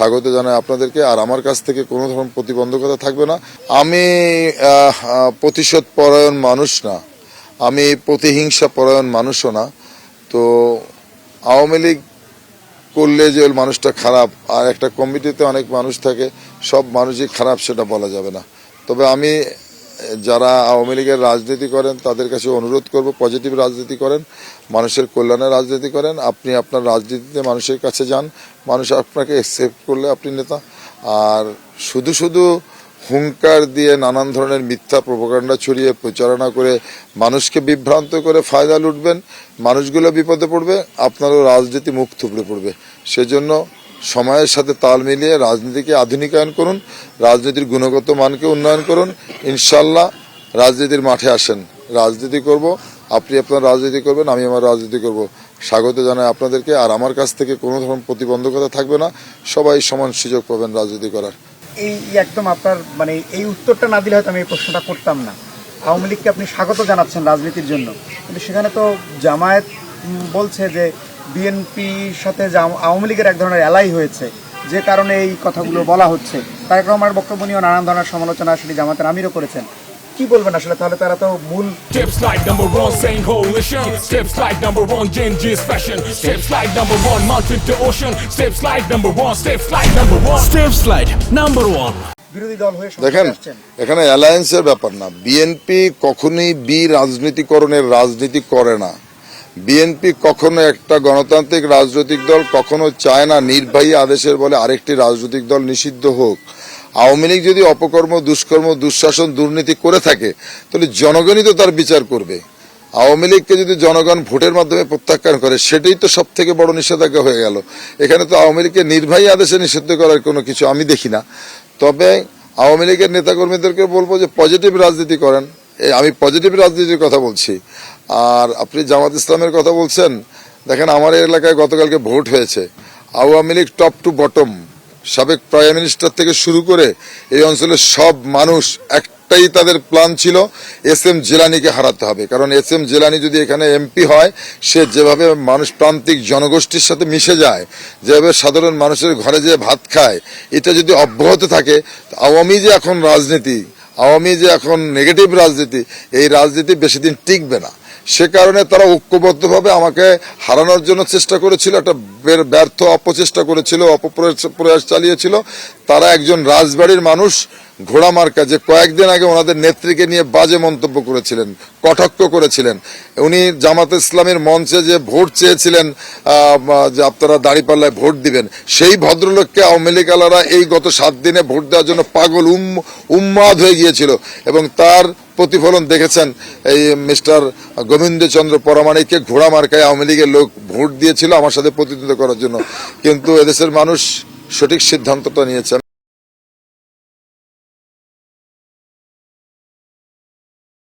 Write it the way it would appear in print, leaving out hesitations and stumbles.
স্বাগত জানাই আপনাদেরকে। আর আমার কাছ থেকে কোনো ধরনের প্রতিবন্ধকতা থাকবে না। আমি প্রতিশোধ পরায়ণ মানুষ না, আমি প্রতিহিংসা পরায়ণ মানুষও না। তো আওয়ামী লীগ করলে যে মানুষটা খারাপ, আর একটা কমিটিতে অনেক মানুষ থাকে, সব মানুষই খারাপ সেটা বলা যাবে না। তবে আমি যারা আওয়ামী লীগের রাজনীতি করেন তাদের কাছে অনুরোধ করব, পজিটিভ রাজনীতি করেন, মানুষের কল্যাণের রাজনীতি করেন। আপনি আপনার রাজনীতিতে মানুষের কাছে যান, মানুষ আপনাকে অ্যাকসেপ্ট করলে আপনি নেতা। আর শুধু শুধু হুঙ্কার দিয়ে নানান ধরনের মিথ্যা প্রোপাগান্ডা ছড়িয়ে প্রচারণা করে মানুষকে বিভ্রান্ত করে ফায়দা লুটবেন, মানুষগুলো বিপদে পড়বে, আপনারও রাজনীতি মুখ থুবড়ে পড়বে। সেজন্য সময়ের সাথে তাল মিলিয়ে রাজনীতিকে আধুনিকায়ন করুন, রাজনীতির গুণগত মানকে উন্নয়ন করুন। ইনশাল্লাহ রাজনীতির মাঠে আসেন, রাজনীতি করব, আপনি আপনার রাজনীতি করবেন, আমি আমার রাজনীতি করব। স্বাগত জানাই আপনাদেরকে। আর আমার কাছ থেকে কোনো ধরনের প্রতিবন্ধকতা থাকবে না, সবাই সমান সুযোগ পাবেন রাজনীতি করার। এই একদম আপনার মানে এই উত্তরটা না দিলে হয়তো আমি এই প্রশ্নটা করতাম না। আওয়ামী লীগকে আপনি স্বাগত জানাচ্ছেন রাজনীতির জন্য, কিন্তু সেখানে তো জামায়াত বলছে যে বিএনপির সাথে আওয়ামী লীগের এক ধরনের অ্যালাই হয়েছে, যে কারণে এই কথাগুলো বলা হচ্ছে। তারেক রহমানের বক্তব্য নিয়েও নানান ধরনের সমালোচনা আসলে জামায়াতের আমিরও করেছেন। কি বলবেন আসলে? তাহলে তারা তো মূল Steps like number one, saying coalition. Steps like number one, Genji's fashion. Steps like number one, mountain to ocean. Steps like number one, steps like number one. Step slide number one. বিরোধী দল হয়ে দেখেন, এখানে অ্যালায়েন্সের ব্যাপার না। BNP কখনোই রাজনীতিকরণের রাজনীতি করে না। বিএনপি কখনো একটা গণতান্ত্রিক রাজনৈতিক দল কখনো চায় না নির্বাহী আদেশের বলে আরেকটি রাজনৈতিক দল নিষিদ্ধ হোক। আওয়ামী লীগ যদি অপকর্ম, দুষ্কর্ম, দুঃশাসন, দুর্নীতি করে থাকে তাহলে জনগণই তো তার বিচার করবে। আওয়ামী লীগকে যদি জনগণ ভোটের মাধ্যমে প্রত্যাখ্যান করে, সেটাই তো সব থেকে বড় নিষেধাজ্ঞা হয়ে গেল। এখানে তো আওয়ামী লীগকে নির্বাহী আদেশে নিষিদ্ধ করার কোনো কিছু আমি দেখি না। তবে আওয়ামী লীগের নেতাকর্মীদেরকে বলবো যে পজিটিভ রাজনীতি করেন। আমি পজিটিভ রাজনীতির কথা বলছি। আর আপনি জামাত ইসলামের কথা বলছেন, দেখেন আমার এলাকায় গতকালকে ভোট হয়েছে, Awami League top to bottom, সাবেক প্রাইম মিনিস্টার থেকে শুরু করে এই অঞ্চলের সব মানুষ একটাই তাদের প্ল্যান ছিল, এস.এম. জিলানিকে হারাতে হবে। কারণ এস.এম. জিলানি যদি এখানে এমপি হয়, সে যেভাবে মানুষ প্রান্তিক জনগোষ্ঠীর সাথে মিশে যায়, যেভাবে সাধারণ মানুষের ঘরে যে ভাত খায়, এটা যদি অব্যাহত থাকে, আওয়ামী যে এখন রাজনীতি, আওয়ামী যে এখন নেগেটিভ রাজনীতি, এই রাজনীতি বেশি দিন টিকবে না। সে কারণে তারা ঐক্যবদ্ধভাবে আমাকে হারানোর জন্য চেষ্টা করেছিল, একটা ব্যর্থ অপচেষ্টা করেছিল, অপপ্রয়াস চালিয়েছিল। তারা একজন রাজবাড়ির মানুষ ঘোড়া মার্কা, যে কয়েকদিন আগে ওনাদের নেত্রীকে নিয়ে বাজে মন্তব্য করেছিলেন, কটাক্ষ করেছিলেন। উনি জামাত ইসলামের মঞ্চে যে ভোট চেয়েছিলেন, যে আপনারা দাঁড়িপাল্লায় ভোট দিবেন, সেই ভদ্রলোককে আওয়ামী লীগ আলারা এই গত 7 দিনে ভোট দেওয়ার জন্য পাগল উন্মাদ হয়ে গিয়েছিল। এবং তার প্রতিফলন দেখেছেন, এই মিস্টার গোবিন্দচন্দ্র পরামানিককে ঘোড়া মার্কায় আওয়ামী লীগের লোক ভোট দিয়েছিল আমার সাথে প্রতিদ্বন্দ্বিতা করার জন্য। কিন্তু এদেশের মানুষ সঠিক সিদ্ধান্তটা নিয়েছেন।